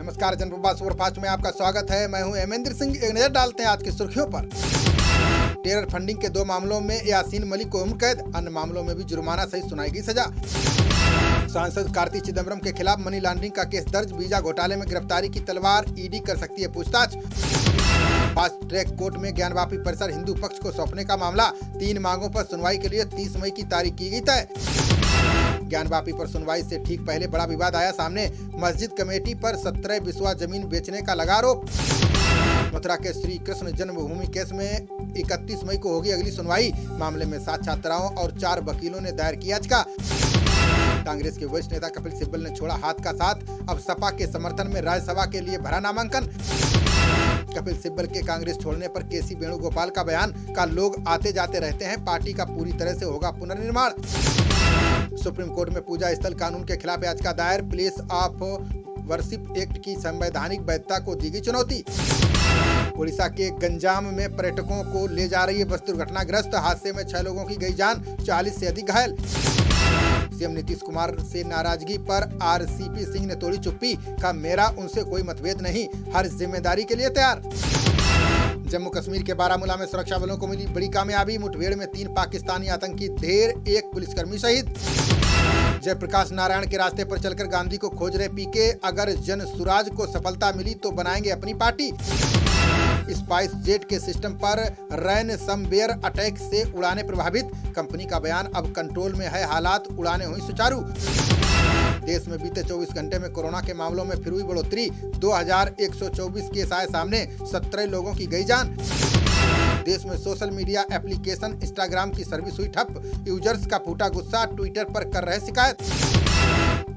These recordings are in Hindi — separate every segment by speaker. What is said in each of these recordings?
Speaker 1: नमस्कार, जनप्रवास सुपरफास्ट में आपका स्वागत है। मैं हूं हेमेंद्र सिंह। एक नजर डालते हैं आज की सुर्खियों पर। टेरर फंडिंग के 2 मामलों में यासीन मलिक को उम्र कैद, अन्य मामलों में भी जुर्माना सहित सुनाई गई सजा। सांसद कार्ति चिदम्बरम के खिलाफ मनी लॉन्ड्रिंग का केस दर्ज, वीजा घोटाले में गिरफ्तारी की तलवार, ईडी कर सकती है पूछताछ। फास्ट ट्रैक कोर्ट में ज्ञानवापी परिसर हिंदू पक्ष को सौंपने का मामला, 3 मांगों पर सुनवाई के लिए 30 मई की तारीख की गई तय। ज्ञानवापी पर सुनवाई से ठीक पहले बड़ा विवाद आया सामने, मस्जिद कमेटी पर 17 बिस्वा जमीन बेचने का लगा आरोप। मथुरा के श्री कृष्ण जन्मभूमि केस में 31 मई को होगी अगली सुनवाई। मामले में 7 छात्राओं और 4 वकीलों ने दायर की याचिका। कांग्रेस के वरिष्ठ नेता कपिल सिब्बल ने छोड़ा हाथ का साथ, अब सपा के समर्थन में राज्यसभा के लिए भरा नामांकन। कपिल सिब्बल के कांग्रेस छोड़ने पर केसी वेणुगोपाल का बयान, का लोग आते जाते रहते हैं, पार्टी का पूरी तरह से होगा पुनर्निर्माण। सुप्रीम कोर्ट में पूजा स्थल कानून के खिलाफ याचिका दायर, प्लेस ऑफ वर्शिप एक्ट की संवैधानिक वैधता को दी गई चुनौती। उड़ीसा के गंजाम में पर्यटकों को ले जा रही बस दुर्घटनाग्रस्त, हादसे में 6 लोगों की गई जान, 40 से अधिक घायल। सीएम नीतीश कुमार से नाराजगी पर आरसीपी सिंह ने तोड़ी चुप्पी, का मेरा उनसे कोई मतभेद नहीं, हर जिम्मेदारी के लिए तैयार। जम्मू कश्मीर के बारामूला में सुरक्षा बलों को मिली बड़ी कामयाबी, मुठभेड़ में 3 पाकिस्तानी आतंकी ढेर, 1 पुलिसकर्मी शहीद। जयप्रकाश नारायण के रास्ते पर चलकर गांधी को खोज रहे पीके, अगर जन सुराज को सफलता मिली तो बनाएंगे अपनी पार्टी। स्पाइस जेट के सिस्टम पर रैनसमवेयर अटैक से उड़ानें प्रभावित, कंपनी का बयान, अब कंट्रोल में है हालात, उड़ानें हुई सुचारू। देश में बीते 24 घंटे में कोरोना के मामलों में फिर हुई बढ़ोतरी, 2124 केस आए सामने, 17 लोगों की गई जान। देश में सोशल मीडिया एप्लीकेशन इंस्टाग्राम की सर्विस हुई ठप, यूजर्स का फूटा गुस्सा, ट्विटर पर कर रहे शिकायत।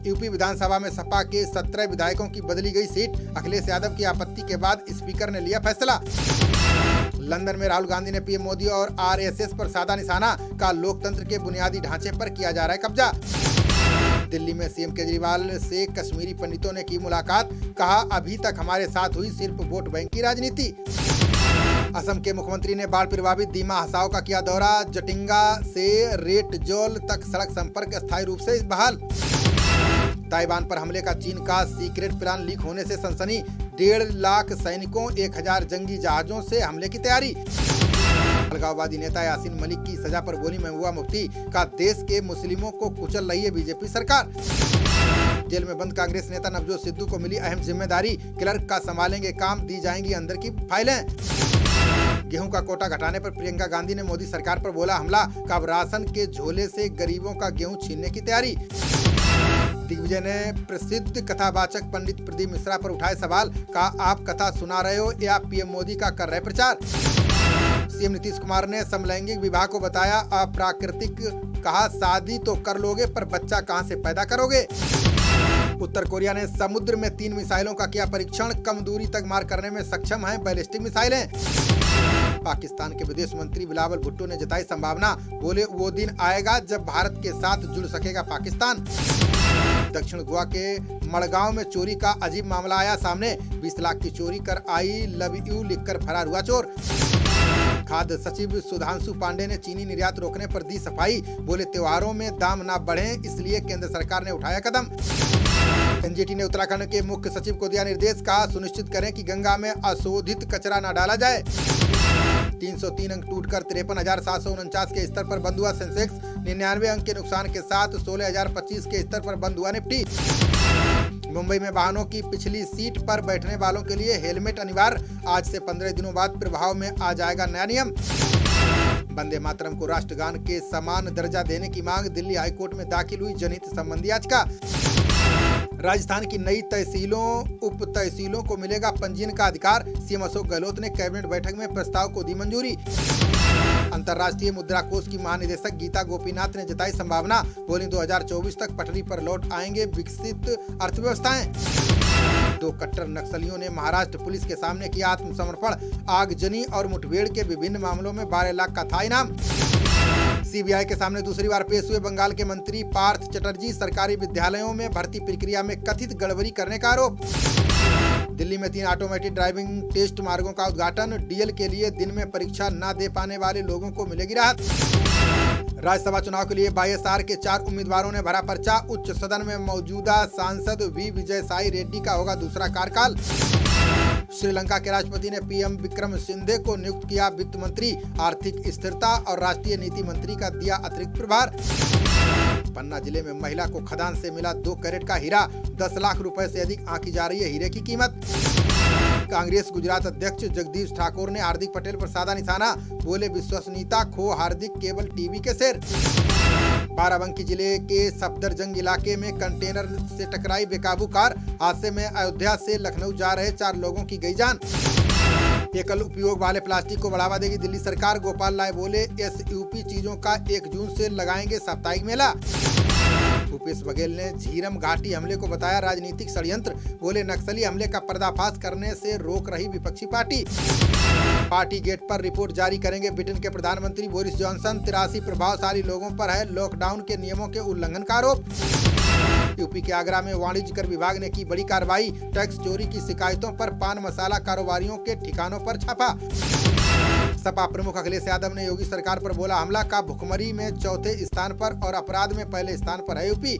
Speaker 1: यूपी विधानसभा में सपा के 17 विधायकों की बदली गई सीट, अखिलेश यादव की आपत्ति के बाद स्पीकर ने लिया फैसला। लंदन में राहुल गांधी ने पीएम मोदी और आरएसएस पर साधा निशाना, का लोकतंत्र के बुनियादी ढांचे पर किया जा रहा है कब्जा। दिल्ली में सीएम केजरीवाल से कश्मीरी पंडितों ने की मुलाकात, कहा अभी तक हमारे साथ हुई सिर्फ वोट बैंक की राजनीति। असम के मुख्यमंत्री ने बाढ़ प्रभावित दीमा हसाओ का किया दौरा, जटिंगा से रेटजोल तक सड़क संपर्क अस्थायी रूप से बहाल। ताइवान पर हमले का चीन का सीक्रेट प्लान लीक होने से सनसनी, 1.5 लाख सैनिकों, 1000 जंगी जहाजों से हमले की तैयारी। अलगाववादी नेता यासीन मलिक की सजा पर बोली महबूबा मुफ्ती, का देश के मुस्लिमों को कुचल रही है बीजेपी सरकार। जेल में बंद कांग्रेस नेता नवजोत सिद्धू को मिली अहम जिम्मेदारी, क्लर्क का संभालेंगे काम, दी जाएंगी अंदर की फाइलें। गेहूं का कोटा घटाने पर प्रियंका गांधी ने मोदी सरकार पर बोला हमला, का राशन के झोले से गरीबों का गेहूं छीनने की तैयारी। दिग्विजय ने प्रसिद्ध कथावाचक पंडित प्रदीप मिश्रा पर उठाए सवाल, का आप कथा सुना रहे हो या पीएम मोदी का कर रहे प्रचार। सीएम नीतीश कुमार ने समलैंगिक विवाह को बताया अप्राकृतिक, कहा शादी तो कर लोगे पर बच्चा कहां से पैदा करोगे। उत्तर कोरिया ने समुद्र में 3 मिसाइलों का किया परीक्षण, कम दूरी तक मार करने में सक्षम हैं बैलिस्टिक मिसाइलें। पाकिस्तान के विदेश मंत्री बिलावल भुट्टो ने जताई संभावना, बोले वो दिन आएगा जब भारत के साथ जुड़ सकेगा पाकिस्तान। दक्षिण गोवा के मड़गांव में चोरी का अजीब मामला आया सामने, 20 लाख की चोरी कर आई लव यू लिखकर फरार हुआ चोर। खाद्य सचिव सुधांशु पांडे ने चीनी निर्यात रोकने पर दी सफाई, बोले त्योहारों में दाम न बढ़े इसलिए केंद्र सरकार ने उठाया कदम। एनजीटी ने उत्तराखंड के मुख्य सचिव को दिया निर्देश, कहा सुनिश्चित करें कि गंगा में अशोधित कचरा न डाला जाए। 303 अंक टूटकर 53,749 के स्तर पर बंद हुआ सेंसेक्स, 99 अंक के नुकसान के साथ 16,025 के स्तर पर बंद हुआ निफ्टी। मुंबई में वाहनों की पिछली सीट पर बैठने वालों के लिए हेलमेट अनिवार्य, आज से 15 दिनों बाद प्रभाव में आ जाएगा नया नियम। वंदे मातरम को राष्ट्रगान के समान दर्जा देने की मांग, दिल्ली हाईकोर्ट में दाखिल हुई जनहित संबंधी याचिका। राजस्थान की नई तहसीलों उप तहसीलों को मिलेगा पंजीयन का अधिकार, सीएम अशोक गहलोत ने कैबिनेट बैठक में प्रस्ताव को दी मंजूरी। अंतर्राष्ट्रीय मुद्रा कोष की महानिदेशक गीता गोपीनाथ ने जताई संभावना, बोली 2024 तक पटरी पर लौट आएंगे विकसित अर्थव्यवस्थाएं। 2 कट्टर नक्सलियों ने महाराष्ट्र पुलिस के सामने किया आत्मसमर्पण, आगजनी और मुठभेड़ के विभिन्न मामलों में 12 लाख का था इनाम। सीबीआई के सामने दूसरी बार पेश हुए बंगाल के मंत्री पार्थ चटर्जी, सरकारी विद्यालयों में भर्ती प्रक्रिया में कथित गड़बड़ी करने का आरोप। दिल्ली में 3 ऑटोमेटेड ड्राइविंग टेस्ट मार्गों का उद्घाटन, डीएल के लिए दिन में परीक्षा न दे पाने वाले लोगों को मिलेगी राहत। राज्यसभा चुनाव के लिए वाईएसआर के 4 उम्मीदवारों ने भरा पर्चा। उच्च सदन में मौजूदा सांसद वी विजयसाई रेड्डी का होगा दूसरा कार्यकाल। श्रीलंका के राष्ट्रपति ने पीएम विक्रम सिंघे को नियुक्त किया वित्त मंत्री। आर्थिक स्थिरता और राष्ट्रीय नीति मंत्री का दिया अतिरिक्त प्रभार। पन्ना जिले में महिला को खदान से मिला 2 कैरेट का हीरा। 10 लाख रुपए से अधिक आंकी जा रही है हीरे की कीमत। कांग्रेस गुजरात अध्यक्ष जगदीश ठाकुर ने हार्दिक पटेल पर साधा निशाना। बोले विश्वसनीयता खो हार्दिक केवल टीवी के शेर। बाराबंकी जिले के सफदरजंग इलाके में कंटेनर से टकराई बेकाबू कार। हादसे में अयोध्या से लखनऊ जा रहे 4 लोगों की गई जान। एकल उपयोग वाले प्लास्टिक को बढ़ावा देगी दिल्ली सरकार। गोपाल राय बोले एसयूपी चीजों का 1 जून से लगाएंगे साप्ताहिक मेला। भूपेश बघेल ने झीरम घाटी हमले को बताया राजनीतिक षड्यंत्र। बोले नक्सली हमले का पर्दाफाश करने से रोक रही विपक्षी पार्टी। पार्टी गेट पर रिपोर्ट जारी करेंगे ब्रिटेन के प्रधानमंत्री बोरिस जॉनसन। 83 प्रभावशाली लोगों पर है लॉकडाउन के नियमों के उल्लंघन का आरोप। यूपी के आगरा में वाणिज्य कर विभाग ने की बड़ी कार्रवाई। टैक्स चोरी की शिकायतों पर पान मसाला कारोबारियों के ठिकानों पर छापा। सपा प्रमुख अखिलेश यादव ने योगी सरकार पर बोला हमला का भुखमरी में 4थे स्थान पर और अपराध में पहले स्थान पर है यूपी।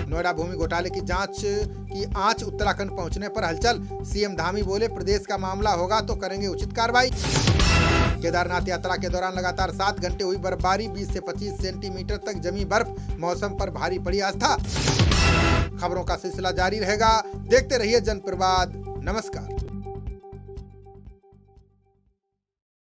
Speaker 1: नोएडा भूमि घोटाले की जांच की आंच उत्तराखंड पहुंचने पर हलचल। सीएम धामी बोले प्रदेश का मामला होगा तो करेंगे उचित कार्रवाई। केदारनाथ यात्रा के दौरान लगातार 7 घंटे हुई बर्फबारी। 20 से 25 सेंटीमीटर तक जमी बर्फ। मौसम पर भारी पड़ी आस्था। खबरों का सिलसिला जारी रहेगा। देखते रहिए जनप्रवाद। नमस्कार।